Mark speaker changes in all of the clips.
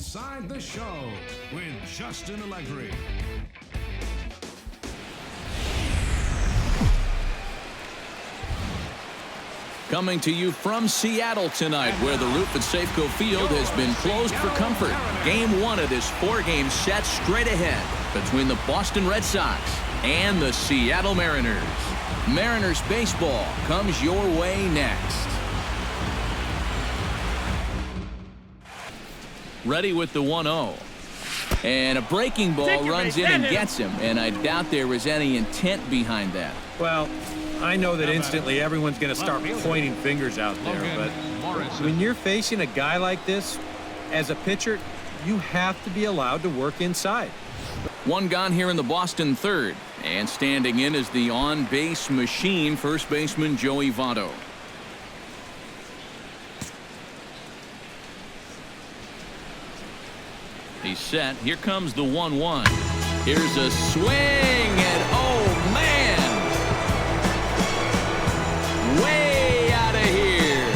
Speaker 1: Inside the Show with Justin Allegri.
Speaker 2: Coming to you from Seattle tonight, where the roof at Safeco Field has been closed for comfort. Game 1 of this 4-game set straight ahead between the Boston Red Sox and the Seattle Mariners. Mariners baseball comes your way next. Ready with the 1-0. And a breaking ball runs in and gets him, and I doubt there was any intent behind that.
Speaker 3: Well, I know that instantly everyone's going to start pointing fingers out there, but when you're facing a guy like this, as a pitcher, you have to be allowed to work inside.
Speaker 2: One gone here in the Boston third, and standing in is the on-base machine, first baseman Joey Votto. He's set. Here comes the 1-1. Here's a swing, and oh man, way out of here.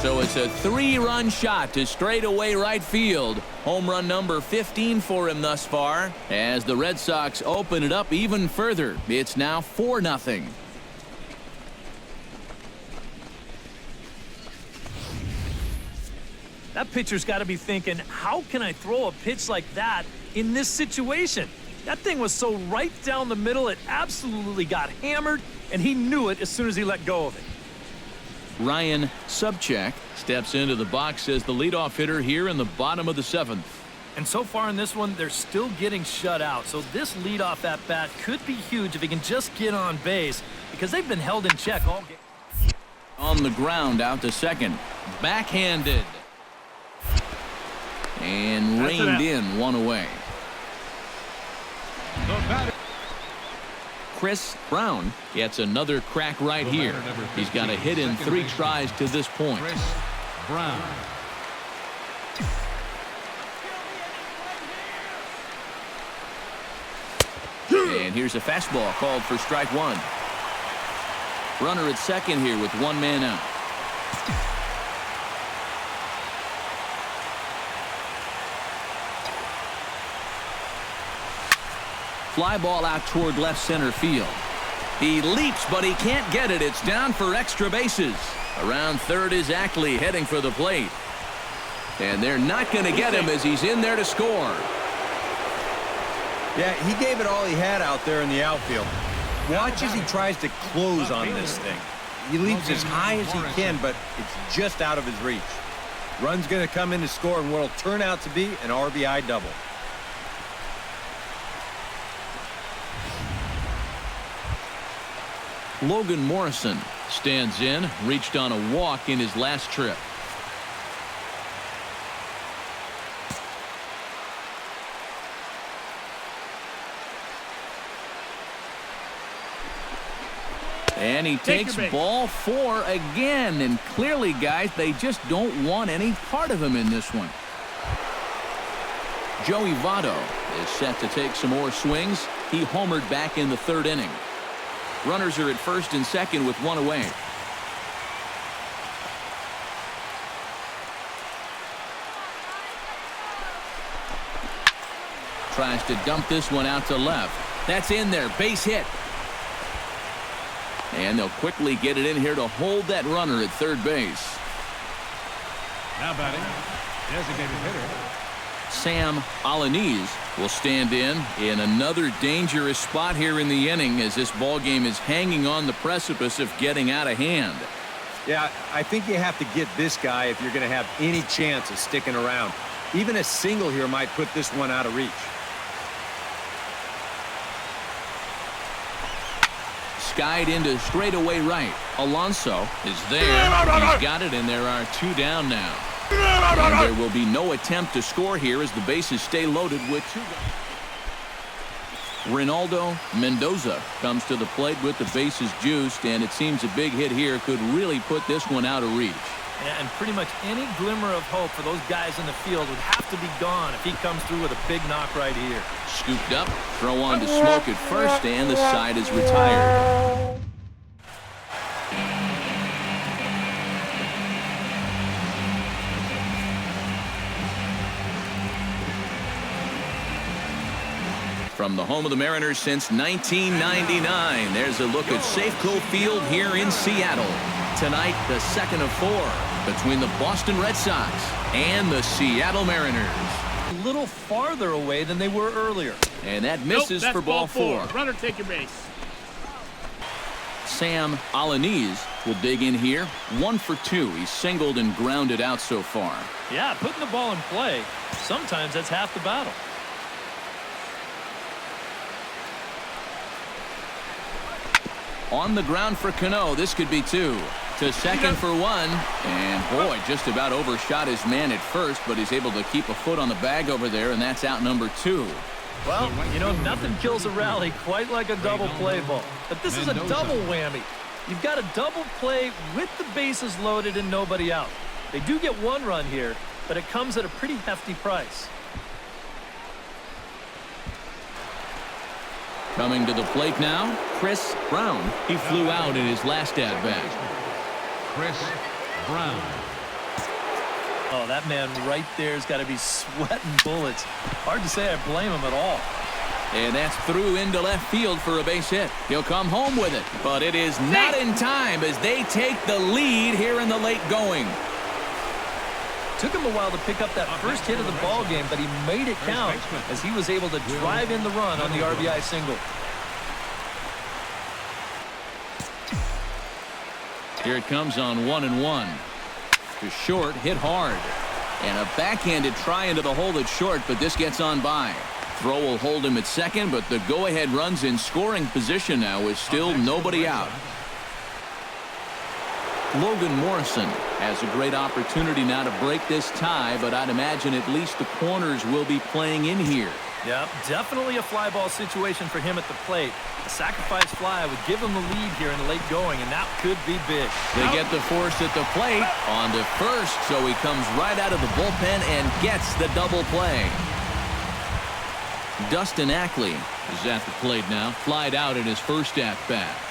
Speaker 2: So it's a 3-run shot to straightaway right field. Home run number 15 for him thus far. As the Red Sox open it up even further, it's now 4-0.
Speaker 4: That pitcher's got to be thinking, how can I throw a pitch like that in this situation? That thing was so right down the middle, it absolutely got hammered, and he knew it as soon as he let go of it.
Speaker 2: Ryan Subcheck steps into the box as the leadoff hitter here in the bottom of the 7th.
Speaker 4: And so far in this one, they're still getting shut out. So this leadoff at bat could be huge if he can just get on base, because they've been held in check all game.
Speaker 2: On the ground out to second. Backhanded. And reined in, one away. Chris Brown gets another crack right here. He's got a hit in 3 tries to this point.
Speaker 1: Chris Brown.
Speaker 2: And here's a fastball called for strike 1. Runner at second here with 1 man out. Fly ball out toward left center field. He leaps, but he can't get it. It's down for extra bases. Around third is Ackley heading for the plate. And they're not going to get him as he's in there to score.
Speaker 3: Yeah, he gave it all he had out there in the outfield. Watch as he tries to close on this thing. He leaps as high as he can, but it's just out of his reach. Run's going to come in to score in what will turn out to be an RBI double.
Speaker 2: Logan Morrison stands in, reached on a walk in his last trip. And he takes ball 4 again. And clearly, guys, they just don't want any part of him in this one. Joey Votto is set to take some more swings. He homered back in the 3rd inning. Runners are at first and second with 1 away. Tries to dump this one out to left. That's in there. Base hit. And they'll quickly get it in here to hold that runner at third base.
Speaker 1: Now batting, designated hitter
Speaker 2: Sam Alaniz will stand in another dangerous spot here in the inning as this ball game is hanging on the precipice of getting out of hand.
Speaker 3: Yeah, I think you have to get this guy if you're going to have any chance of sticking around. Even a single here might put this one out of reach.
Speaker 2: Skied into straightaway right. Alonso is there. He's got it, and there are 2 down now. And there will be no attempt to score here as the bases stay loaded with 2 guys. Ronaldo Mendoza comes to the plate with the bases juiced, and it seems a big hit here could really put this one out of reach.
Speaker 4: Yeah, and pretty much any glimmer of hope for those guys in the field would have to be gone if he comes through with a big knock right here.
Speaker 2: Scooped up, throw on to Smoke at first, and the side is retired. From the home of the Mariners since 1999, there's a look at Safeco Field here in Seattle. Tonight, the second of 4 between the Boston Red Sox and the Seattle Mariners.
Speaker 4: A little farther away than they were earlier.
Speaker 2: And that misses for ball 4.
Speaker 5: Runner, take your base.
Speaker 2: Sam Alanis will dig in here. 1 for 2. He's singled and grounded out so far.
Speaker 4: Yeah, putting the ball in play, sometimes that's half the battle.
Speaker 2: On the ground for Cano. This could be 2. To second for 1. And boy, just about overshot his man at first, but he's able to keep a foot on the bag over there, and that's out number 2.
Speaker 4: Well, you know, nothing kills a rally quite like a double play ball. But this is a double whammy. You've got a double play with the bases loaded and nobody out. They do get 1 run here, but it comes at a pretty hefty price.
Speaker 2: Coming to the plate now, Chris Brown. He flew out in his last at-bat.
Speaker 1: Chris Brown.
Speaker 4: Oh, that man right there's got to be sweating bullets. Hard to say I blame him at all.
Speaker 2: And that's through into left field for a base hit. He'll come home with it, but it is not in time as they take the lead here in the late going.
Speaker 4: Took him a while to pick up that first hit of the ball game, but he made it count as he was able to drive in the run on the RBI single.
Speaker 2: Here it comes on 1-1. To short, hit hard. And a backhanded try into the hole that's short, but this gets on by. Throw will hold him at second, but the go-ahead run's in scoring position now with still nobody out. Logan Morrison has a great opportunity now to break this tie, but I'd imagine at least the corners will be playing in here.
Speaker 4: Yeah, definitely a fly ball situation for him at the plate. A sacrifice fly would give him the lead here in the late going, and that could be big.
Speaker 2: They get the force at the plate on to first, so he comes right out of the bullpen and gets the double play. Dustin Ackley is at the plate now, flied out in his first at-bat.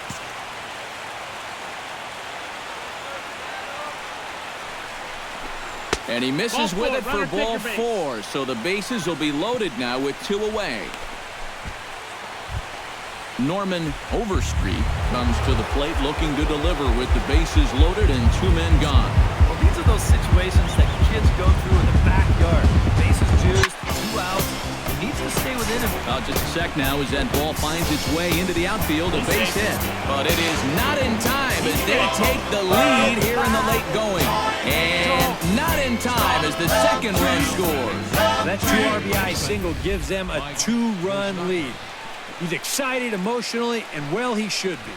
Speaker 2: And he misses with it for ball 4, so the bases will be loaded now with 2 away. Norman Overstreet comes to the plate looking to deliver with the bases loaded and 2 men gone.
Speaker 4: Well, these are those situations that kids go through in the backyard. Bases juiced, 2 outs. He needs to stay within him.
Speaker 2: Just a sec now as that ball finds its way into the outfield, a base hit. But it is not in time as they take the lead here in the late going. And not in time as the second run scores.
Speaker 3: That 2 RBI single gives them a 2-run lead. He's excited emotionally, and well, he should be.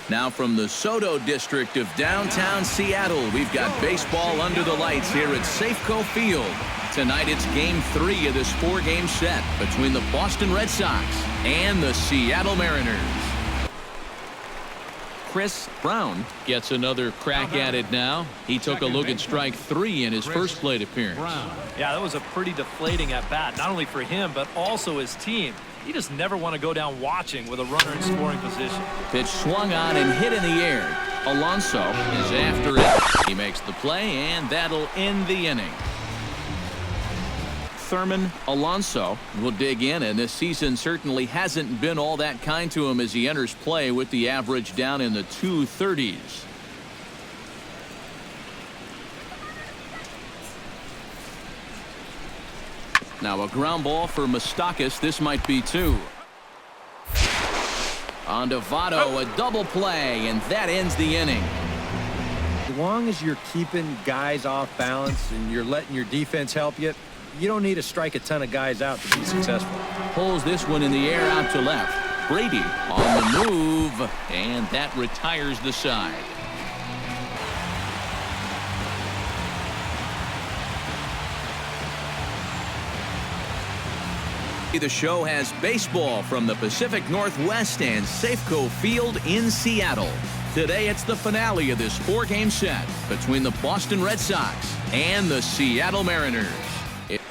Speaker 2: Now from the Soto district of downtown Seattle, we've got baseball under the lights here at Safeco Field. Tonight it's Game 3 of this 4-game set between the Boston Red Sox and the Seattle Mariners. Chris Brown gets another crack at it now. He took a look at strike 3 in his first plate appearance.
Speaker 4: Yeah, that was a pretty deflating at-bat, not only for him, but also his team. You just never want to go down watching with a runner in scoring position.
Speaker 2: Pitch swung on and hit in the air. Alonso is after it. He makes the play, and that'll end the inning. Thurman Alonso will dig in, and this season certainly hasn't been all that kind to him as he enters play with the average down in the 230s. Now a ground ball for Moustakas. This might be 2. On to Votto, a double play, and that ends the inning.
Speaker 3: As long as you're keeping guys off balance and you're letting your defense help you, you don't need to strike a ton of guys out to be successful.
Speaker 2: Pulls this one in the air out to left. Brady on the move, and that retires the side. The show has baseball from the Pacific Northwest and Safeco Field in Seattle. Today, it's the finale of this 4-game set between the Boston Red Sox and the Seattle Mariners.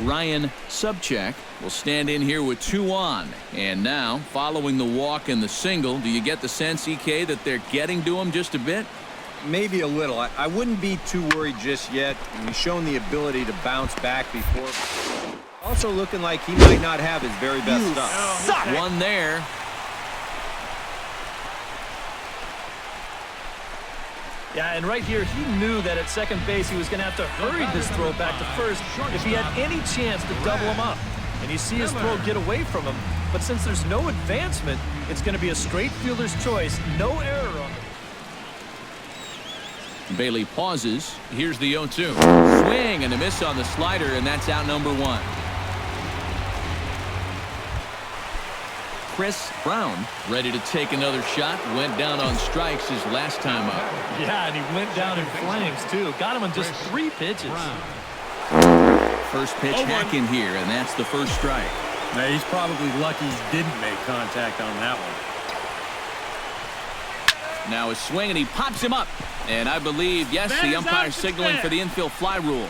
Speaker 2: Ryan Subcheck will stand in here with 2 on. And now, following the walk and the single, do you get the sense, EK, that they're getting to him just a bit?
Speaker 3: Maybe a little. I wouldn't be too worried just yet. He's shown the ability to bounce back before. Also looking like he might not have his very best stuff.
Speaker 2: One there.
Speaker 4: Yeah, and right here, he knew that at second base he was going to have to hurry this throw back to first if he had any chance to double him up. And you see his throw get away from him, but since there's no advancement, it's going to be a straight fielder's choice, no error on it.
Speaker 2: Bailey pauses. Here's the 0-2. Swing and a miss on the slider, and that's out number 1. Chris Brown ready to take another shot. Went down on strikes his last time up.
Speaker 4: Yeah, and he went down in flames, too. Got him in just 3 pitches.
Speaker 2: First pitch hacking here, and that's the first strike.
Speaker 3: Now, he's probably lucky he didn't make contact on that one.
Speaker 2: Now a swing, and he pops him up. And I believe, yes, the umpire signaling for the infield fly rule.